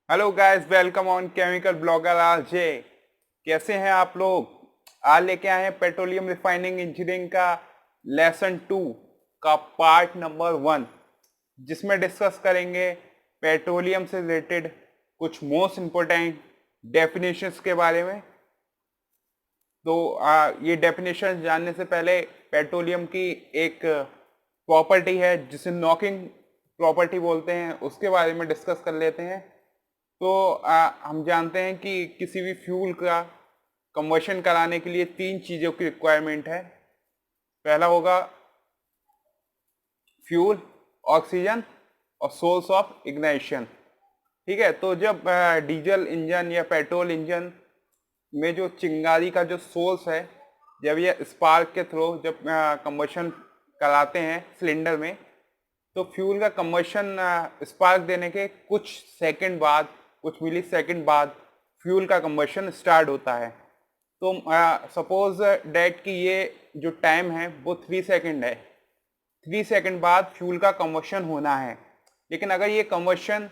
Hello guys, welcome on chemical blogger RJ. कैसे हैं आप लोग? आज लेके आए हैं पेट्रोलियम रिफाइनिंग इंजीनियरिंग का लेसन 2 का पार्ट नंबर 1, जिसमें डिस्कस करेंगे पेट्रोलियम से रिलेटेड कुछ मोस्ट इम्पोर्टेंट डेफिनेशंस के बारे में। तो ये डेफिनेशन जानने से पहले पेट्रोलियम की एक प्रॉपर्टी है जिसे नॉकिंग प्रॉपर्टी बोलते हैं, उसके बारे में डिस्कस कर लेते हैं। तो हम जानते हैं कि किसी भी फ्यूल का कंबशन कराने के लिए 3 चीज़ों की रिक्वायरमेंट है। पहला होगा फ्यूल, ऑक्सीजन और सोर्स ऑफ इग्नाइशन। ठीक है, तो जब डीजल इंजन या पेट्रोल इंजन में जो चिंगारी का जो सोर्स है, जब ये स्पार्क के थ्रू जब कंबशन कराते हैं सिलेंडर में, तो फ्यूल का कंबशन स्पार्क देने के कुछ सेकंड बाद, कुछ मिली सेकंड बाद फ्यूल का कंबशन स्टार्ट होता है। तो सपोज डेट कि ये जो टाइम है वो 3 सेकंड है। 3 सेकंड बाद फ्यूल का कंबशन होना है, लेकिन अगर ये कंबशन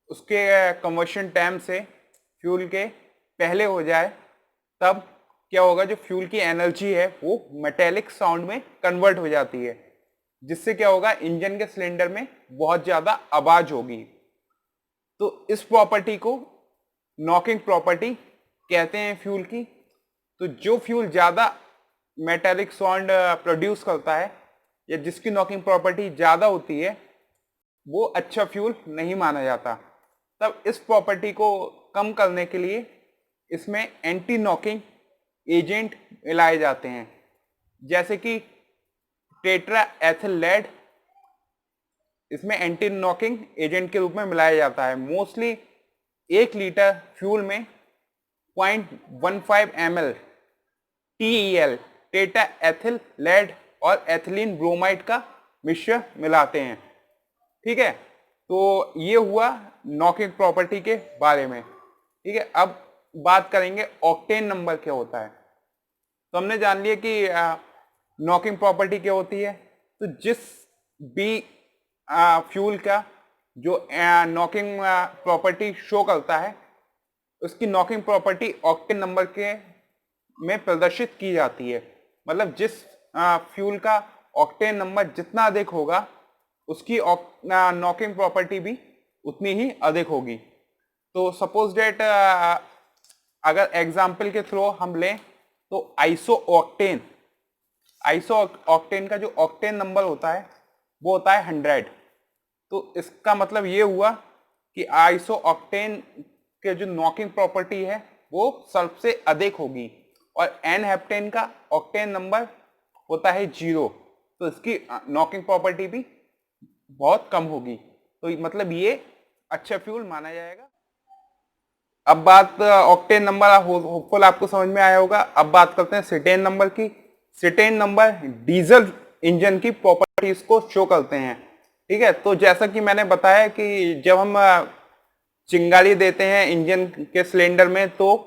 उसके कंबशन टाइम से फ्यूल के पहले हो जाए, तब क्या होगा, जो फ्यूल की एनर्जी है वो मेटेलिक साउंड में कन्वर्ट हो जाती है, जिससे क्या होगा, इंजन के सिलेंडर में बहुत ज़्यादा आवाज़ होगी। तो इस प्रॉपर्टी को नॉकिंग प्रॉपर्टी कहते हैं फ्यूल की। तो जो फ्यूल ज़्यादा मेटेलिक साउंड प्रोड्यूस करता है या जिसकी नॉकिंग प्रॉपर्टी ज़्यादा होती है, वो अच्छा फ्यूल नहीं माना जाता। तब इस प्रॉपर्टी को कम करने के लिए इसमें एंटी नॉकिंग एजेंट मिलाए जाते हैं, जैसे कि टेट्रा एथिल लेड इसमें एंटी नॉकिंग एजेंट के रूप में मिलाया जाता है। मोस्टली 1 लीटर फ्यूल में 0.15 ml TEL tetra ethyl lead और एथिलीन ब्रोमाइड का मिश्रण मिलाते हैं। ठीक है, तो ये हुआ नॉकिंग प्रॉपर्टी के बारे में। ठीक है, अब बात करेंगे ऑक्टेन नंबर क्या होता है। तो हमने जान लिया कि नॉकिंग प्रॉपर्टी क्या होती है। तो जिस भी फ्यूल का जो नॉकिंग प्रॉपर्टी शो करता है, उसकी नॉकिंग प्रॉपर्टी ऑक्टेन नंबर के में प्रदर्शित की जाती है। मतलब जिस फ्यूल का ऑक्टेन नंबर जितना अधिक होगा, उसकी नॉकिंग प्रॉपर्टी भी उतनी ही अधिक होगी। तो सपोज डेट अगर एग्जाम्पल के थ्रू हम लें, तो आइसो ऑक्टेन का जो ऑक्टेन नंबर होता है वो होता है 100। तो इसका मतलब ये हुआ कि आइसो ऑक्टेन के जो नॉकिंग प्रॉपर्टी है वो सबसे अधिक होगी, और एन हेप्टेन का ऑक्टेन नंबर होता है 0, तो इसकी नॉकिंग प्रॉपर्टी भी बहुत कम होगी। तो मतलब ये अच्छा फ्यूल माना जाएगा। अब बात ऑक्टेन नंबर होपफुल आपको समझ में आया होगा। अब बात करते हैं सिटेन नंबर की। सिटेन नंबर डीजल इंजन की प्रॉपर्टीज को शो करते हैं। ठीक है, तो जैसा कि मैंने बताया कि जब हम चिंगारी देते हैं इंजन के सिलेंडर में, तो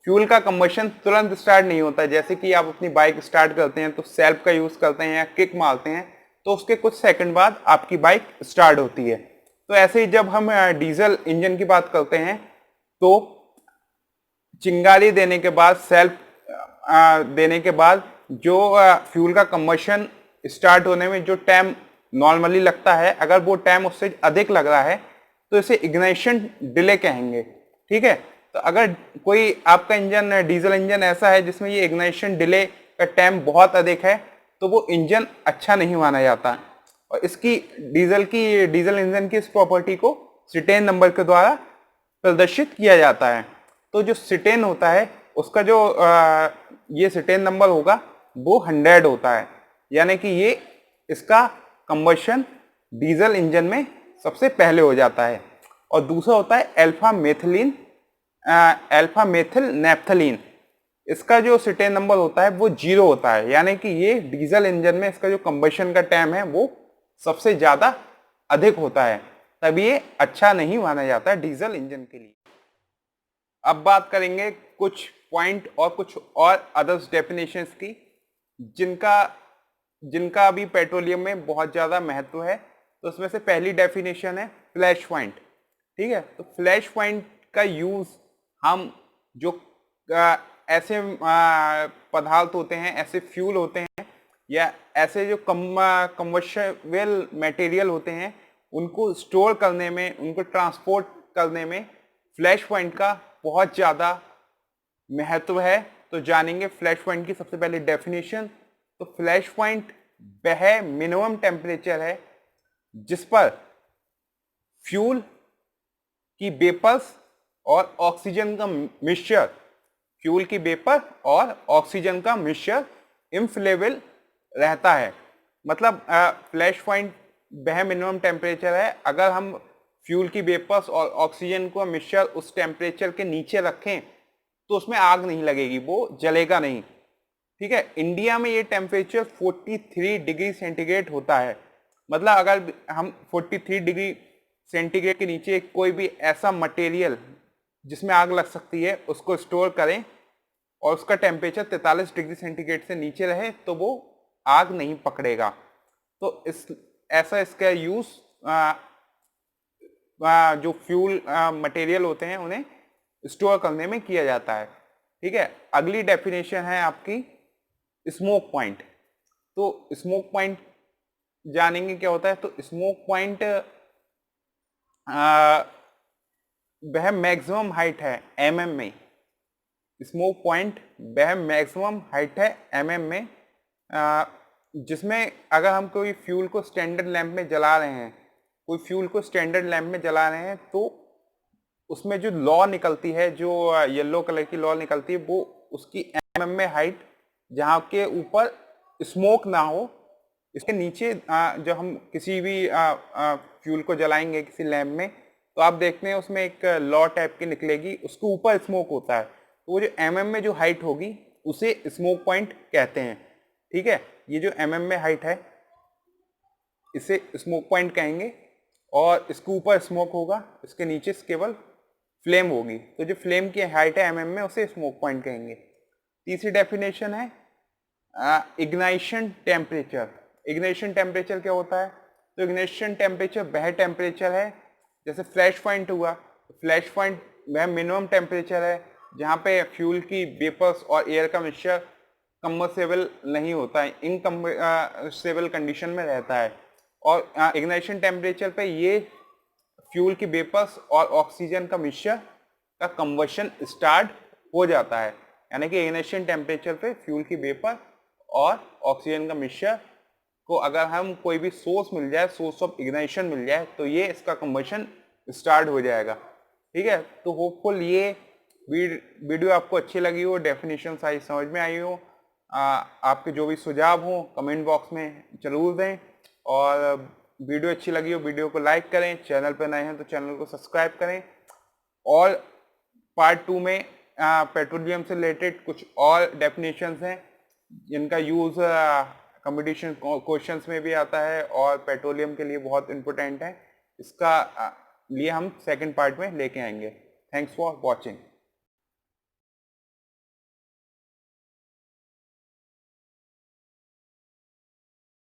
फ्यूल का कंबशन तुरंत स्टार्ट नहीं होता। जैसे कि आप अपनी बाइक स्टार्ट करते हैं तो सेल्फ का यूज करते हैं या किक मारते हैं, तो उसके कुछ सेकंड बाद आपकी बाइक स्टार्ट होती है। तो ऐसे ही जब हम डीजल इंजन की बात करते हैं, तो चिंगारी देने के बाद, सेल्फ देने के बाद जो फ्यूल का कंबशन स्टार्ट होने में जो टाइम नॉर्मली लगता है, अगर वो टाइम उससे अधिक लग रहा है तो इसे इग्नाइशन डिले कहेंगे। ठीक है, तो अगर कोई आपका इंजन डीजल इंजन ऐसा है जिसमें ये इग्नाइशन डिले का टाइम बहुत अधिक है, तो वो इंजन अच्छा नहीं माना जाता। और इसकी डीजल इंजन की इस प्रॉपर्टी को सिटेन नंबर के द्वारा प्रदर्शित किया जाता है। तो जो सिटेन होता है उसका जो ये सिटेन नंबर होगा वो 100 होता है, यानी कि ये इसका कंबशन डीजल इंजन में सबसे पहले हो जाता है। और दूसरा होता है अल्फा मेथिल नैप्थलीन। इसका जो सिटेन नंबर होता है वो 0 होता है, यानी कि ये डीजल इंजन में इसका जो कंबशन का टाइम है वो सबसे ज्यादा अधिक होता है, तभी ये अच्छा नहीं माना जाता है डीजल इंजन के लिए। अब बात करेंगे कुछ पॉइंट और कुछ और अदर्स डेफिनेशंस की, जिनका जिनका अभी पेट्रोलियम में बहुत ज़्यादा महत्व है। तो उसमें से पहली डेफिनेशन है फ्लैश पॉइंट। ठीक है। तो फ्लैश पॉइंट का यूज हम जो ऐसे पदार्थ होते हैं, ऐसे फ्यूल होते हैं या ऐसे जो कम्बस्टेबल मटेरियल होते हैं, उनको स्टोर करने में, उनको ट्रांसपोर्ट करने में फ्लैश पॉइंट का बहुत ज़्यादा महत्व है। तो जानेंगे फ्लैश पॉइंट की सबसे पहले डेफिनेशन। तो फ्लैश पॉइंट वह मिनिमम टेम्परेचर है जिस पर फ्यूल की वेपर्स और ऑक्सीजन का मिक्सचर, फ्यूल की वेपर और ऑक्सीजन का मिक्सचर इनफ्लेमेबल रहता है। मतलब फ्लैश पॉइंट वह मिनिमम टेम्परेचर है, अगर हम फ्यूल की वेपर्स और ऑक्सीजन को मिक्सचर उस टेम्परेचर के नीचे रखें तो उसमें आग नहीं लगेगी, वो जलेगा नहीं। ठीक है। इंडिया में ये टेम्परेचर 43 डिग्री सेंटीग्रेड होता है। मतलब अगर हम 43 डिग्री सेंटीग्रेड के नीचे कोई भी ऐसा मटेरियल जिसमें आग लग सकती है उसको स्टोर करें और उसका टेम्परेचर 43 डिग्री सेंटीग्रेड से नीचे रहे तो वो आग नहीं पकड़ेगा। तो इसका यूज जो फ्यूल मटेरियल होते हैं उन्हें स्टोर करने में किया जाता है। ठीक है। अगली डेफिनेशन है आपकी स्मोक पॉइंट। तो स्मोक पॉइंट जानेंगे क्या होता है। तो स्मोक पॉइंट वह मैक्सिमम हाइट है mm में। स्मोक पॉइंट वह मैक्सिमम हाइट है mm में, जिसमें अगर हम कोई फ्यूल को स्टैंडर्ड लैंप में जला रहे हैं, कोई फ्यूल को स्टैंडर्ड लैंप में जला रहे हैं तो उसमें जो लौ निकलती है, जो येलो कलर की लौ निकलती है, वो उसकी mm में हाइट, जहाँ के ऊपर स्मोक ना हो, इसके नीचे जब हम किसी भी फ्यूल को जलाएंगे किसी लैंप में तो आप देखते हैं उसमें एक लौ टाइप की निकलेगी, उसके ऊपर स्मोक होता है। तो वो जो mm में जो हाइट होगी उसे स्मोक पॉइंट कहते हैं। ठीक है। ये जो mm में हाइट है इसे स्मोक पॉइंट कहेंगे और इसके ऊपर स्मोक होगा, इसके नीचे केवल फ्लेम होगी। तो जो फ्लेम की हाइट है mm में उसे स्मोक पॉइंट कहेंगे। तीसरी डेफिनेशन है इग्नाइशन टेम्परेचर। इग्नाइशन टेम्परेचर क्या होता है। तो इग्नाइशन टेम्परेचर वह टेम्परेचर है, जैसे फ्लैश पॉइंट हुआ, फ्लैश पॉइंट वह मिनिमम टेम्परेचर है जहाँ पे फ्यूल की वेपर्स और एयर का मिक्सचर कंबस्टेबल नहीं होता है, इनकम्बस्टेबल कंडीशन में रहता है। और इग्नाइशन टेम्परेचर पे ये फ्यूल की वेपर्स और ऑक्सीजन का मिक्सचर का कंबशन स्टार्ट हो जाता है। यानी कि इग्नाइशन टेम्परेचर पे फ्यूल की वेपर और ऑक्सीजन का मिक्सचर को अगर हम कोई भी सोर्स मिल जाए, सोर्स ऑफ इग्नाइशन मिल जाए, तो ये इसका कंबशन स्टार्ट हो जाएगा। ठीक है। तो होपफुल ये वीडियो आपको अच्छी लगी हो, डेफिनेशन सारी समझ में आई हो। आपके जो भी सुझाव हो कमेंट बॉक्स में जरूर दें, और वीडियो अच्छी लगी हो वीडियो को लाइक करें, चैनल पर नए हैं तो चैनल को सब्सक्राइब करें। और पार्ट 2 में पेट्रोलियम से रिलेटेड कुछ और डेफिनेशंस हैं जिनका यूज़ कंपटीशन क्वेश्चंस में भी आता है और पेट्रोलियम के लिए बहुत इम्पोर्टेंट है। इसका लिए हम सेकंड पार्ट में लेके आएंगे। Thanks for watching.